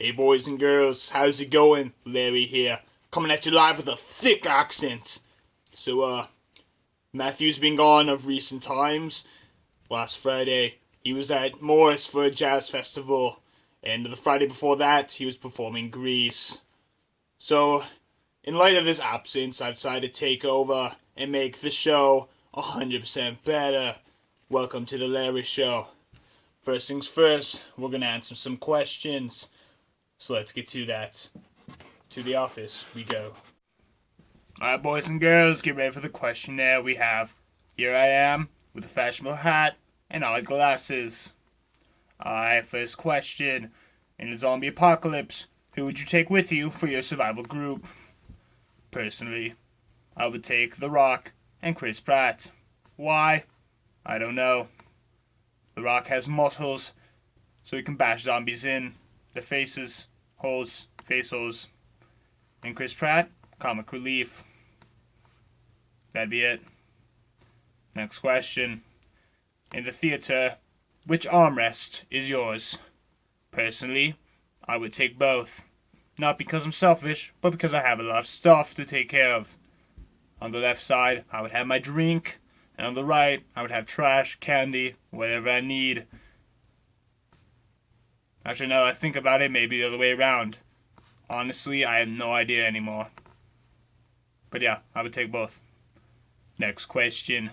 Hey boys and girls, how's it going? Larry here, coming at you live with a thick accent. Matthew's been gone of recent times. Last Friday, he was at Morris for a jazz festival, and the Friday before that, he was performing Greece. So, in light of his absence, I've decided to take over and make the show 100% better. Welcome to the Larry Show. First things first, we're gonna answer some questions. So let's get to that. To the office we go. Alright, boys and girls, get ready for the questionnaire we have. Here I am, with a fashionable hat and eyeglasses. Alright, first question. In a zombie apocalypse, who would you take with you for your survival group? Personally, I would take The Rock and Chris Pratt. Why? I don't know. The Rock has muscles, so he can bash zombies in their faces, face holes. And Chris Pratt, comic relief. That'd be it. Next question. In the theater, which armrest is yours? Personally, I would take both. Not because I'm selfish, but because I have a lot of stuff to take care of. On the left side, I would have my drink, and on the right, I would have trash, candy, whatever I need. Actually, now that I think about it, maybe the other way around. Honestly, I have no idea anymore. But yeah, I would take both. Next question.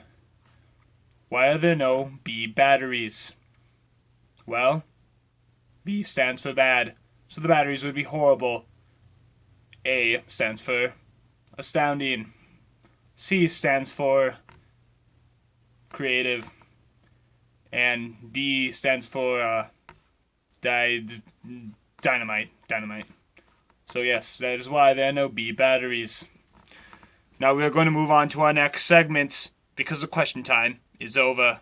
Why are there no B batteries? Well, B stands for bad, so the batteries would be horrible. A stands for astounding. C stands for creative. And D stands for dynamite. So yes, that is why there are no B batteries. Now we are going to move on to our next segment because the question time is over.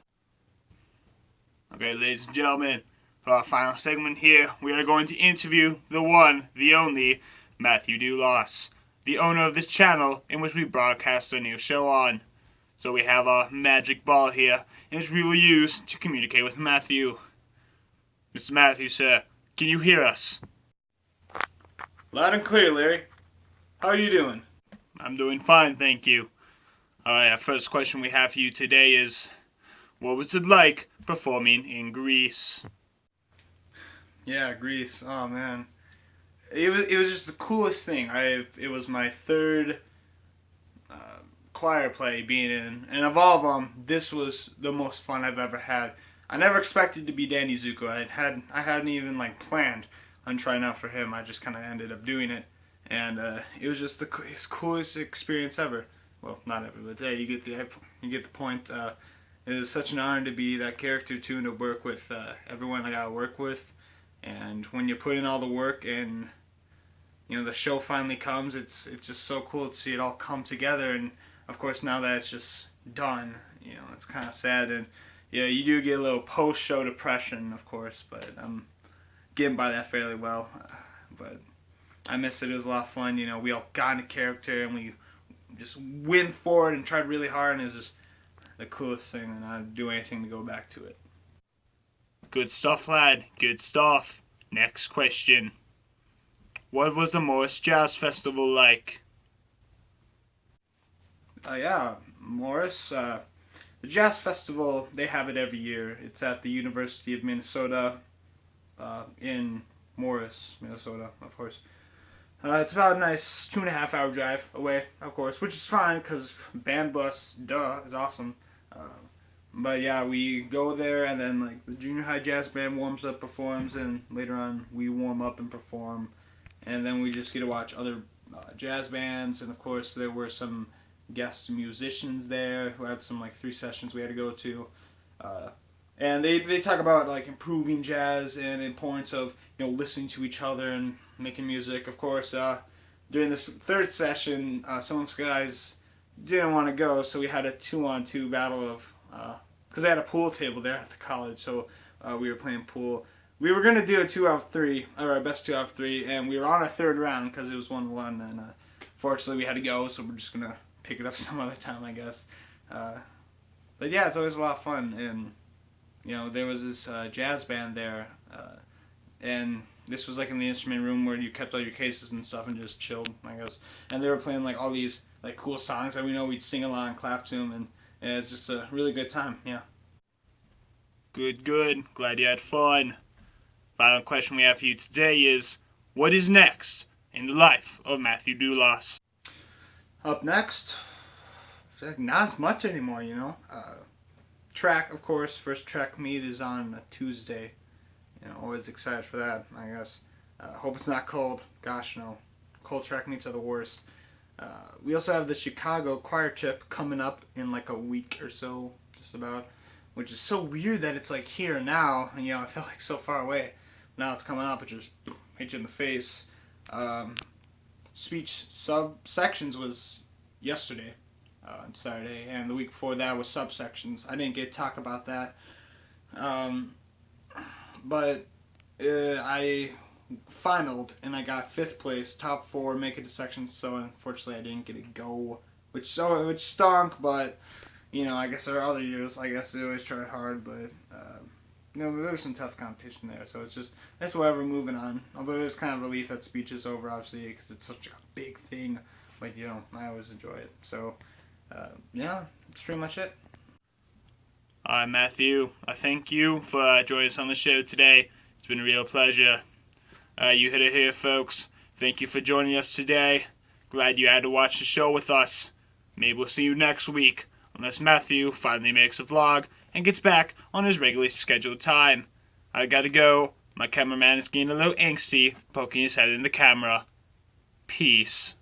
Okay, ladies and gentlemen, for our final segment here, we are going to interview the one, the only, Matthew Dulas, the owner of this channel in which we broadcast our new show on. So we have a magic ball here, in which we will use to communicate with Matthew. Mr. Matthew, sir, can you hear us? Loud and clear, Larry. How are you doing? I'm doing fine, thank you. Alright, our first question we have for you today is, what was it like performing in Greece? Yeah, Greece. Oh man, it was just the coolest thing. It was my third choir play being in, and of all of them, this was the most fun I've ever had. I never expected to be Danny Zuko. I hadn't even planned on trying out for him. I just kind of ended up doing it, and it was just the coolest experience ever. Well, not ever, but hey, you get the point. It was such an honor to be that character too, and to work with everyone I got to work with. And when you put in all the work and the show finally comes, it's just so cool to see it all come together. And of course, now that it's just done, it's kind of sad. And yeah, you do get a little post-show depression, of course, but I'm getting by that fairly well. But I miss it. It was a lot of fun. We all got into character and we just went forward and tried really hard, and it was just the coolest thing, and I'd do anything to go back to it. Good stuff, lad. Good stuff. Next question. What was the Morris Jazz Festival like? Yeah, Morris. The Jazz Festival, they have it every year. It's at the University of Minnesota in Morris, Minnesota, of course. It's about a nice 2.5 hour drive away, of course, which is fine because band bus, is awesome. But yeah, we go there and then the junior high jazz band warms up, performs, and later on we warm up and perform. And then we just get to watch other jazz bands, and of course there were some guest musicians there who had some 3 sessions we had to go to. And they talk about improving jazz and the importance of listening to each other and making music. Of course, during this 3rd session, some of the guys didn't want to go, so we had a 2-on-2 battle of because they had a pool table there at the college, so we were playing pool. We were gonna do a 2 out of 3, or our best 2 out of 3, and we were on our 3rd round because it was 1-1, and fortunately we had to go, so we're just gonna pick it up some other time, I guess. But yeah, it's always a lot of fun, and there was this jazz band there, and this was like in the instrument room where you kept all your cases and stuff and just chilled, I guess. And they were playing like all these like cool songs that we know, we'd sing along and clap to them, and yeah, it's just a really good time. Yeah. Good, good. Glad you had fun. Final question we have for you today is, what is next in the life of Matthew Dulas? Up next, not as much anymore, you know. Track, of course. First track meet is on a Tuesday. You know, always excited for that, I guess. Hope it's not cold. Gosh, no. Cold track meets are the worst. We also have the Chicago choir trip coming up in like a week or so, just about. Which is so weird that it's like here now, and you know, I feel like so far away. Now it's coming up, it just hits you in the face. Speech subsections was yesterday, on Saturday, and the week before that was subsections. I didn't get to talk about that. But I finaled and I got 5th place, top 4, make it to sections. So unfortunately, I didn't get to go, which stunk. But you know, I guess there are other years. I guess they always try hard, but you know, there's some tough competition there. So it's whatever. Moving on. Although there's kind of relief that speech is over, obviously, because it's such a big thing. But you know, I always enjoy it. So yeah, that's pretty much it. Alright, Matthew, I thank you for joining us on the show today. It's been a real pleasure. You hit it here, folks. Thank you for joining us today. Glad you had to watch the show with us. Maybe we'll see you next week, unless Matthew finally makes a vlog and gets back on his regularly scheduled time. I gotta go. My cameraman is getting a little angsty, poking his head in the camera. Peace.